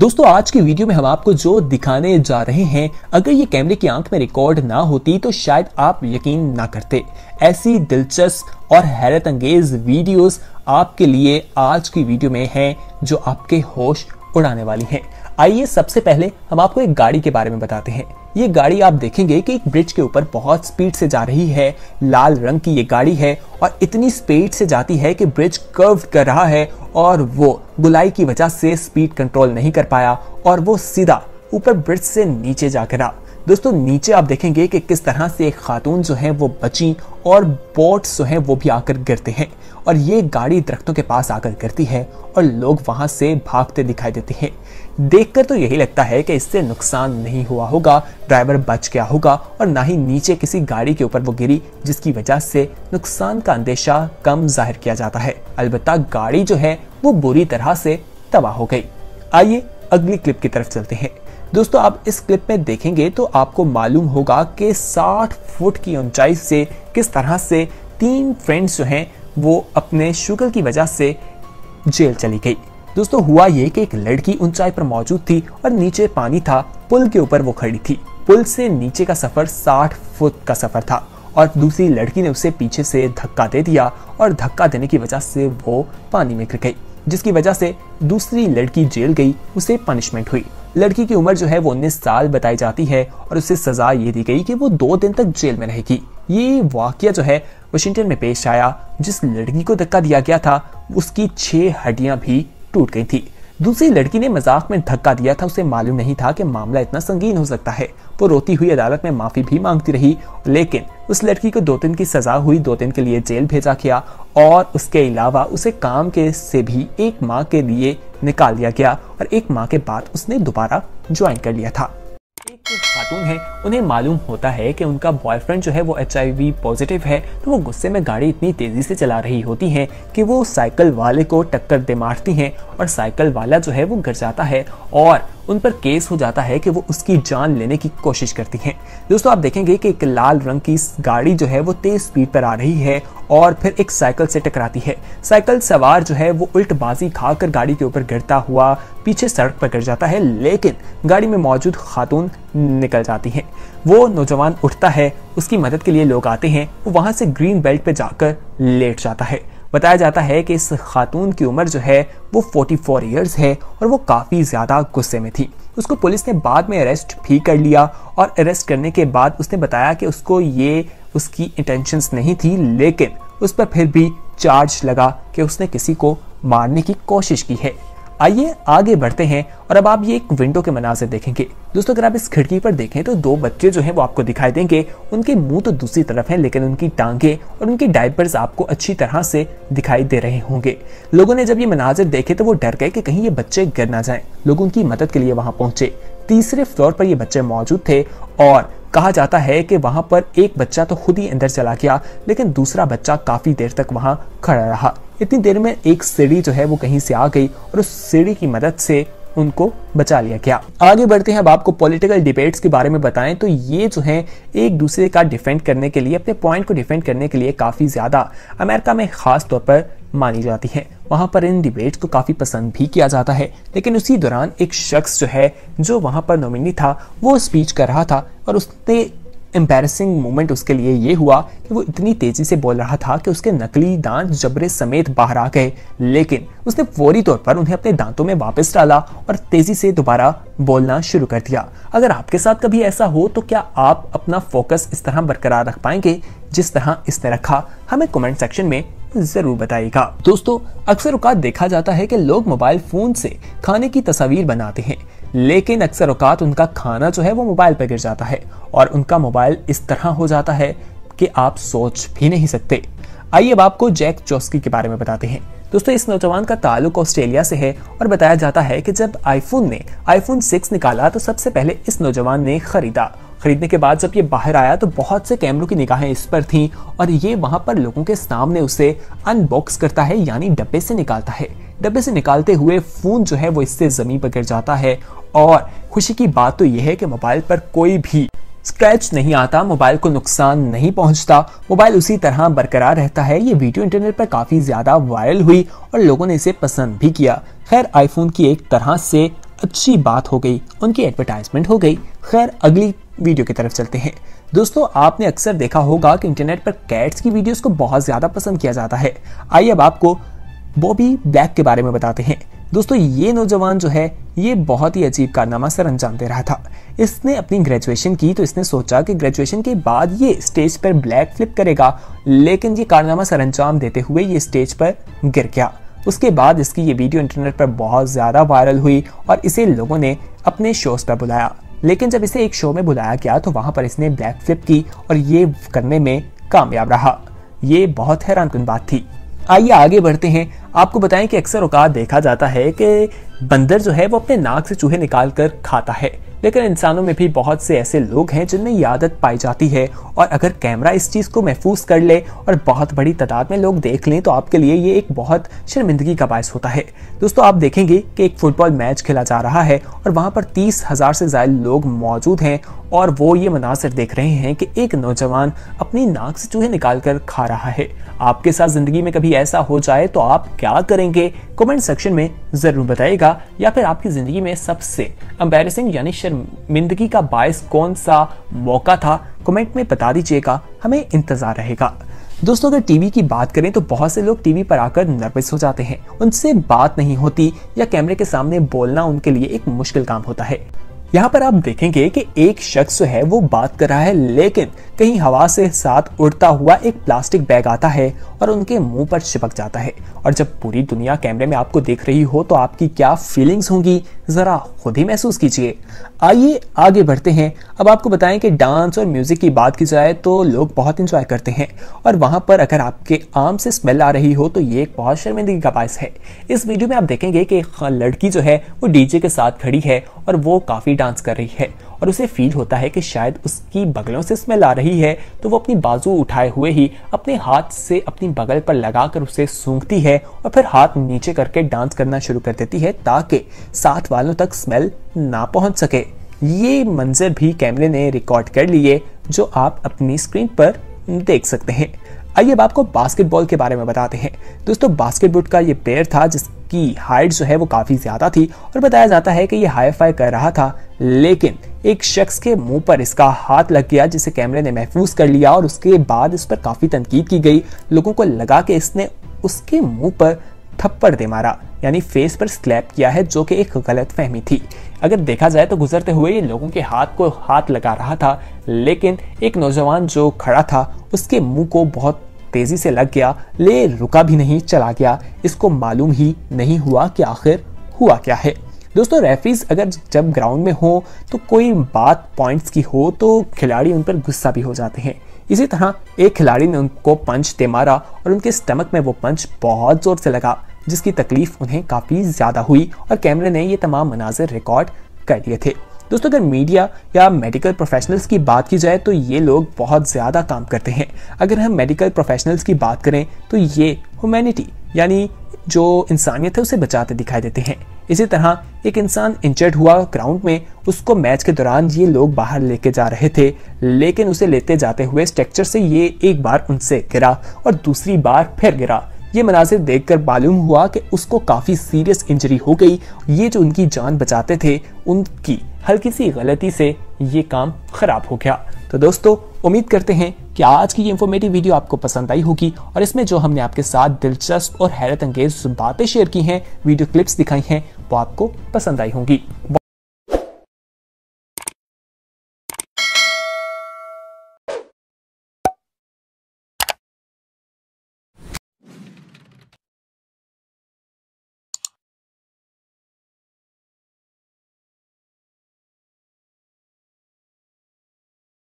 दोस्तों आज की वीडियो में हम आपको जो दिखाने जा रहे हैं, अगर ये कैमरे की आंख में रिकॉर्ड ना होती तो शायद आप यकीन ना करते। ऐसी दिलचस्प और हैरत अंगेज वीडियोस आपके लिए आज की वीडियो में हैं जो आपके होश उड़ाने वाली हैं। आइए सबसे पहले हम आपको एक गाड़ी के बारे में बताते हैं। ये गाड़ी आप देखेंगे कि एक ब्रिज के ऊपर बहुत स्पीड से जा रही है। लाल रंग की ये गाड़ी है और इतनी स्पीड से जाती है कि ब्रिज कर्व कर रहा है और वो गुलाई की वजह से स्पीड कंट्रोल नहीं कर पाया और वो सीधा ऊपर ब्रिज से नीचे जा गिरा। दोस्तों नीचे आप देखेंगे कि किस तरह से एक खातून जो है वो बची और बोट्स जो है वो भी आकर गिरते हैं और ये गाड़ी दरख्तों के पास आकर गिरती है और लोग वहां से भागते दिखाई देते हैं। देखकर तो यही लगता है कि इससे नुकसान नहीं हुआ होगा, ड्राइवर बच गया होगा और ना ही नीचे किसी गाड़ी के ऊपर वो गिरी जिसकी वजह से नुकसान का अंदेशा कम जाहिर किया जाता है। अलबत्ता गाड़ी जो है वो बुरी तरह से तबाह हो गई। आइए अगली क्लिप की तरफ चलते हैं। दोस्तों आप इस क्लिप में देखेंगे तो आपको मालूम होगा कि 60 फुट की ऊंचाई से किस तरह से 3 फ्रेंड्स जो हैं वो अपने शुगर की वजह से जेल चली गई। दोस्तों हुआ ये कि एक लड़की ऊंचाई पर मौजूद थी और नीचे पानी था, पुल के ऊपर वो खड़ी थी। पुल से नीचे का सफर 60 फुट का सफर था और दूसरी लड़की ने उसे पीछे से धक्का दे दिया और धक्का देने की वजह से वो पानी में गिर गई, जिसकी वजह से दूसरी लड़की जेल गई, उसे पनिशमेंट हुई। लड़की की उम्र जो है वो 19 साल बताई जाती है और उसे सजा ये दी गई कि वो 2 दिन तक जेल में रहेगी। ये वाकया जो है वाशिंगटन में पेश आया। जिस लड़की को धक्का दिया गया था उसकी 6 हड्डियां भी टूट गई थी। दूसरी लड़की ने मजाक में धक्का दिया था, उसे मालूम नहीं था कि मामला इतना संगीन हो सकता है। वो रोती हुई अदालत में माफी भी मांगती रही, लेकिन उस लड़की को 2 दिन की सजा हुई, 2 दिन के लिए जेल भेजा गया और उसके अलावा उसे काम के से भी 1 माह के लिए निकाल दिया गया और 1 माह के बाद उसने दोबारा ज्वाइन कर लिया था। एक खातून है, उन्हें मालूम होता है कि उनका बॉयफ्रेंड जो है वो HIV पॉजिटिव है, तो वो गुस्से में गाड़ी इतनी तेजी से चला रही होती हैं कि वो साइकिल वाले को टक्कर दे मारती हैं और साइकिल वाला जो है वो गिर जाता है और उन पर केस हो जाता है कि वो उसकी जान लेने की कोशिश करती हैं। दोस्तों आप देखेंगे कि एक लाल रंग की गाड़ी जो है वो तेज स्पीड पर आ रही है और फिर एक साइकिल से टकराती है। साइकिल सवार जो है वो उल्टबाजी खाकर गाड़ी के ऊपर गिरता हुआ पीछे सड़क पर गिर जाता है, लेकिन गाड़ी में मौजूद खातून निकल जाती है। वो नौजवान उठता है, उसकी मदद के लिए लोग आते हैं, वो वहां से ग्रीन बेल्ट पे जाकर लेट जाता है। बताया जाता है कि इस खातून की उम्र जो है वो 44 इयर्स है और वो काफी ज्यादा गुस्से में थी। उसको पुलिस ने बाद में अरेस्ट भी कर लिया और अरेस्ट करने के बाद उसने बताया कि उसको ये उसकी इंटेंशंस नहीं थी, लेकिन उस पर फिर भी चार्ज लगा कि उसने किसी को मारने की कोशिश की है। आइए आगे बढ़ते हैं और अब आप ये एक विंडो के मनाज़िर देखेंगे। दोस्तों अगर आप इस खिड़की पर देखें तो 2 बच्चे जो हैं वो आपको दिखाई देंगे। उनके मुंह तो दूसरी तरफ है, लेकिन उनकी टांगे और उनके डायपर्स आपको अच्छी तरह से दिखाई दे रहे होंगे। लोगों ने जब ये मनाजिर देखे तो वो डर गए कि कहीं ये बच्चे गिर ना जाएं। लोग उनकी मदद के लिए वहां पहुंचे। 3रे फ्लोर पर ये बच्चे मौजूद थे और कहा जाता है कि वहां पर एक बच्चा तो खुद ही अंदर चला गया, लेकिन दूसरा बच्चा काफी देर तक वहां खड़ा रहा। इतनी देर में एक सीढ़ी जो है वो कहीं से आ गई और उस सीढ़ी की मदद से उनको बचा लिया गया। आगे बढ़ते हैं। अब आपको पॉलिटिकल डिबेट्स के बारे में बताएं तो ये जो है एक दूसरे का डिफेंड करने के लिए, अपने पॉइंट को डिफेंड करने के लिए काफी ज्यादा अमेरिका में खास तौर पर मानी जाती है। वहां पर इन डिबेट्स को काफी पसंद भी किया जाता है, लेकिन उसी दौरान एक शख्स जो है जो वहां पर नॉमिनी था वो स्पीच कर रहा था और उसने एम्बैरेसिंग मोमेंट उसके लिए ये हुआ कि वो इतनी तेजी से बोल रहा था कि उसके नकली दांत जबरे समेत बाहर आ गए, लेकिन उसने फौरी तौर पर उन्हें अपने दांतों में वापस डाला और तेजी से दोबारा बोलना शुरू कर दिया। अगर आपके साथ कभी ऐसा हो तो क्या आप अपना फोकस इस तरह बरकरार रख पाएंगे जिस तरह इसने रखा? हमें कमेंट सेक्शन में जरूर बताइएगा। दोस्तों अक्सर औकात देखा जाता है कि लोग मोबाइल फोन से खाने की तस्वीर बनाते हैं, लेकिन अक्सर औकात उनका खाना जो है वो मोबाइल पर गिर जाता है और उनका मोबाइल इस तरह हो जाता है कि आप सोच भी नहीं सकते। आइए अब आपको जैक जोस्की के बारे में बताते हैं। दोस्तों इस नौजवान का ताल्लुक ऑस्ट्रेलिया से है और बताया जाता है कि जब आईफोन ने आईफोन 6 निकाला तो सबसे पहले इस नौजवान ने खरीदने के बाद जब ये बाहर आया तो बहुत से कैमरों की निगाहें इस पर थीं और ये वहां पर लोगों के सामने उसे अनबॉक्स करता है, यानी डब्बे से निकालता है। डब्बे से निकालते हुए फोन जो है वो इससे जमीन पर गिर जाता है और खुशी की बात तो यह है कि मोबाइल पर कोई भी स्क्रैच नहीं आता, मोबाइल को नुकसान नहीं पहुंचता, मोबाइल उसी तरह बरकरार रहता है। ये वीडियो इंटरनेट पर काफी ज्यादा वायरल हुई और लोगों ने इसे पसंद भी किया। खैर आईफोन की एक तरह से अच्छी बात हो गई, उनकी एडवर्टाइजमेंट हो गई। खैर अगली वीडियो की तरफ चलते हैं। दोस्तों आपने अक्सर देखा होगा कि इंटरनेट पर कैट्स की वीडियोस को बहुत ज़्यादा पसंद किया जाता है। आइए अब आपको बॉबी ब्लैक के बारे में बताते हैं। दोस्तों ये नौजवान जो है ये बहुत ही अजीब कारनामा सर अंजाम दे रहा था। इसने अपनी ग्रेजुएशन की तो इसने सोचा कि ग्रेजुएशन के बाद ये स्टेज पर ब्लैक फ्लिप करेगा, लेकिन ये कारनामा सर अंजाम देते हुए ये स्टेज पर गिर गया। उसके बाद इसकी ये वीडियो इंटरनेट पर बहुत ज़्यादा वायरल हुई और इसे लोगों ने अपने शोज पर बुलाया। लेकिन जब इसे एक शो में बुलाया गया तो वहाँ पर इसने ब्लैक फ्लिप की और ये करने में कामयाब रहा। ये बहुत हैरानकुन बात थी। आइए आगे बढ़ते हैं। आपको बताएं कि अक्सर औकात देखा जाता है कि बंदर जो है वो अपने नाक से चूहे निकाल कर खाता है, लेकिन इंसानों में भी बहुत से ऐसे लोग हैं जिनमें ये आदत पाई जाती है। और अगर कैमरा इस चीज़ को महफूज कर ले और बहुत बड़ी तादाद में लोग देख लें तो आपके लिए ये एक बहुत शर्मिंदगी का बायस होता है। दोस्तों आप देखेंगे कि एक फुटबॉल मैच खेला जा रहा है और वहाँ पर 30,000 से ज़्यादा लोग मौजूद हैं और वो ये मनाज़र देख रहे हैं कि एक नौजवान अपनी नाक से चूहे निकाल कर खा रहा है। आपके साथ ज़िंदगी में कभी ऐसा हो जाए तो आप क्या करेंगे? कमेंट सेक्शन में ज़रूर बताइएगा। या फिर आपकी ज़िंदगी में सबसे एम्बैरेसिंग यानी शर्मिंदगी का बायस कौन सा मौका था, कमेंट में बता दीजिएगा, हमें इंतज़ार रहेगा। दोस्तों अगर टीवी की बात करें तो बहुत से लोग टीवी पर आकर नर्वस हो जाते हैं, उनसे बात नहीं होती या कैमरे के सामने बोलना उनके लिए एक मुश्किल काम होता है। यहाँ पर आप देखेंगे कि एक शख्स जो है वो बात कर रहा है, लेकिन कहीं हवा से साथ उड़ता हुआ एक प्लास्टिक बैग आता है और उनके मुंह पर चिपक जाता है। और जब पूरी दुनिया कैमरे में आपको देख रही हो तो आपकी क्या फीलिंग्स होंगी, जरा खुद ही महसूस कीजिए। आइए आगे बढ़ते हैं। अब आपको बताएं कि डांस और म्यूजिक की बात की जाए तो लोग बहुत इंजॉय करते हैं और वहां पर अगर आपके आम से स्मेल आ रही हो तो ये एक बहुत शर्मिंदगी का बायस है। इस वीडियो में आप देखेंगे कि लड़की जो है वो डीजे के साथ खड़ी है और वो काफी डांस कर रही है और उसे फील होता है कि शायद उसकी बगलों से स्मेल आ रही है, तो वो अपनी बाजू उठाए हुए ही अपने हाथ से अपनी बगल पर लगाकर उसे सूंघती है और फिर हाथ नीचे करके डांस करना शुरू कर देती है ताकि साथ वालों तक स्मेल ना पहुंच सके। ये मंजर भी कैमरे ने रिकॉर्ड कर लिए जो आप अपनी स्क्रीन पर देख सकते हैं। आइए अब आपको बास्केटबॉल के बारे में बताते हैं। दोस्तों बास्केटबॉल का ये प्लेयर था जिसकी हाइट जो है वो काफी ज्यादा थी और बताया जाता है कि ये हाई फाई कर रहा था, लेकिन एक शख्स के मुंह पर इसका हाथ लग गया जिसे कैमरे ने महफूज कर लिया और उसके बाद इस पर काफी तनकीद की गई। लोगों को लगा कि इसने उसके मुंह पर थप्पड़ दे मारा, यानी फेस पर स्लैप किया है, जो कि एक गलत फहमी थी। अगर देखा जाए तो गुजरते हुए ये लोगों के हाथ को हाथ लगा रहा था, लेकिन एक नौजवान जो खड़ा था उसके मुंह को बहुत तेजी से लग गया, ले रुका भी नहीं, चला गया। इसको मालूम ही नहीं हुआ कि आखिर हुआ क्या है। दोस्तों रेफरीज अगर जब ग्राउंड में हो तो कोई बात पॉइंट्स की हो तो खिलाड़ी उन पर गुस्सा भी हो जाते हैं। इसी तरह एक खिलाड़ी ने उनको पंच दे मारा और उनके स्टमक में वो पंच बहुत जोर से लगा, जिसकी तकलीफ उन्हें काफी ज्यादा हुई और कैमरे ने ये तमाम मनाज़िर रिकॉर्ड कर लिए थे। दोस्तों अगर मीडिया या मेडिकल प्रोफेशनल्स की बात की जाए तो ये लोग बहुत ज़्यादा काम करते हैं। अगर हम मेडिकल प्रोफेशनल्स की बात करें तो ये ह्यूमैनिटी यानी जो इंसानियत है उसे बचाते दिखाई देते हैं। इसी तरह एक इंसान इंजर्ड हुआ ग्राउंड में, उसको मैच के दौरान ये लोग बाहर लेके जा रहे थे, लेकिन उसे लेते जाते हुए स्ट्रक्चर से ये एक बार उनसे गिरा और दूसरी बार फिर गिरा। ये मनाजिर देखकर मालूम हुआ कि उसको काफ़ी सीरियस इंजरी हो गई। ये जो उनकी जान बचाते थे उनकी हल्की सी गलती से ये काम खराब हो गया। तो दोस्तों उम्मीद करते हैं कि आज की ये इंफॉर्मेटिव वीडियो आपको पसंद आई होगी और इसमें जो हमने आपके साथ दिलचस्प और हैरत अंगेज बातें शेयर की हैं, वीडियो क्लिप्स दिखाई हैं, वो आपको पसंद आई होंगी।